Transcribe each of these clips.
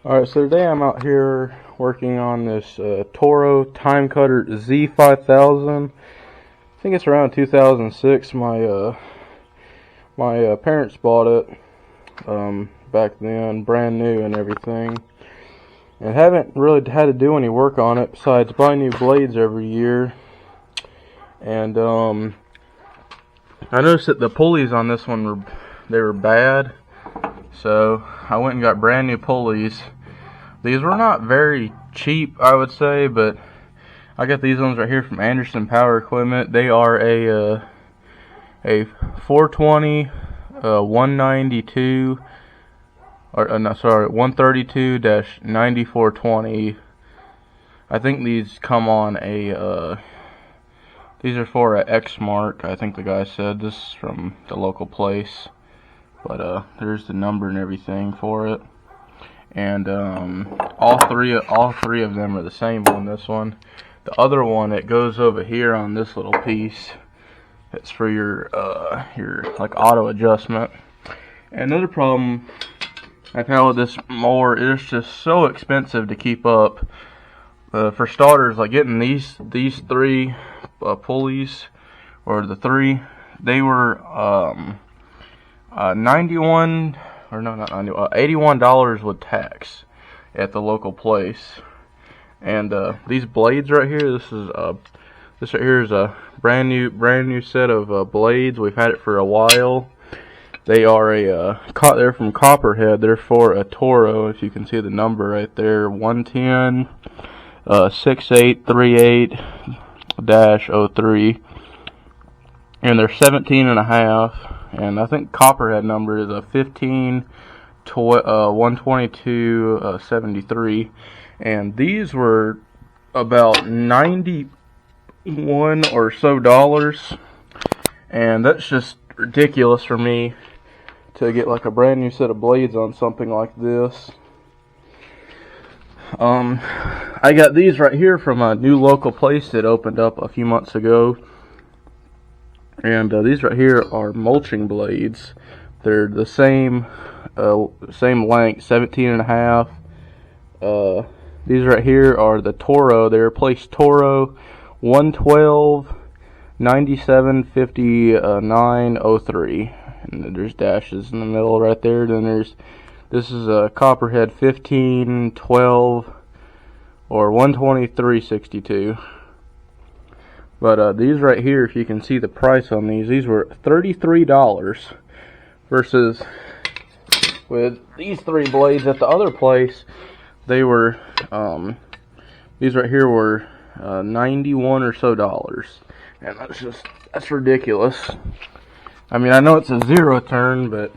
Alright, so today I'm out here working on this Toro TimeCutter Z5000. I think it's around 2006. My parents bought it back then, brand new and everything. And haven't really had to do any work on it besides buy new blades every year. And I noticed that the pulleys on this one were bad. So I went and got brand new pulleys. These were not very cheap, I would say, but I got these ones right here from Anderson Power Equipment. They are a 420 192 or no, sorry, 132-9420. I think these come on a these are for a X mark. I think the guy said this is from the local place, but there's the number and everything for it. And all three of them are the same on this one. The other one, it goes over here on this little piece. It's for your like auto adjustment. And another problem I've had with this mower is it's just so expensive to keep up. For starters, like getting these three pulleys, or the three, they were $81 with tax at the local place. And these blades right here, this right here is a brand new set of blades. We've had it for a while. They are they're from Copperhead. They're for a Toro. If you can see the number right there, 110 6838-03, and they're 17.5. And I think Copperhead number is a 122-73, and these were about $91 or so, and that's just ridiculous for me to get like a brand new set of blades on something like this. I got these right here from a new local place that opened up a few months ago. And these right here are mulching blades. They're the same length, 17.5. These right here are the Toro. They replaced Toro 112-97-59-03. And there's dashes in the middle right there. Then this is a Copperhead 15-12 or 123-62. But these right here, if you can see the price on these were $33 versus with these three blades at the other place, they were these right here were $91 or so, and that's ridiculous. I mean, I know it's a zero turn, but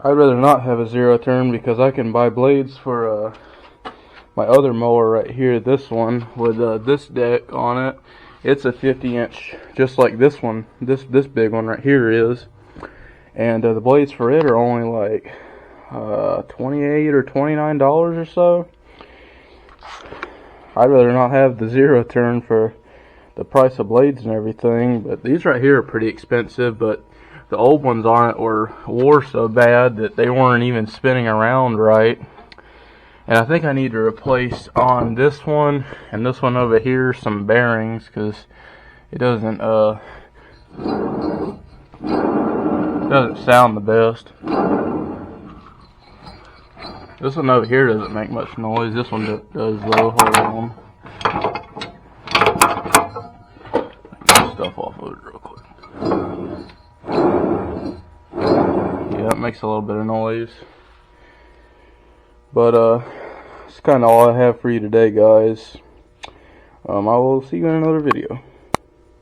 I'd rather not have a zero turn because I can buy blades for my other mower right here, this one with this deck on it. It's a 50-inch, just like this one, this big one right here is. And the blades for it are only like $28 or $29 or so. I'd rather not have the zero turn for the price of blades and everything. But these right here are pretty expensive, but the old ones on it wore so bad that they weren't even spinning around right. And I think I need to replace on this one and this one over here some bearings, because it doesn't sound the best. This one over here doesn't make much noise. This one does though. Hold on. Get stuff off of it real quick. Yeah, it makes a little bit of noise. But that's kind of all I have for you today, guys. I will see you in another video.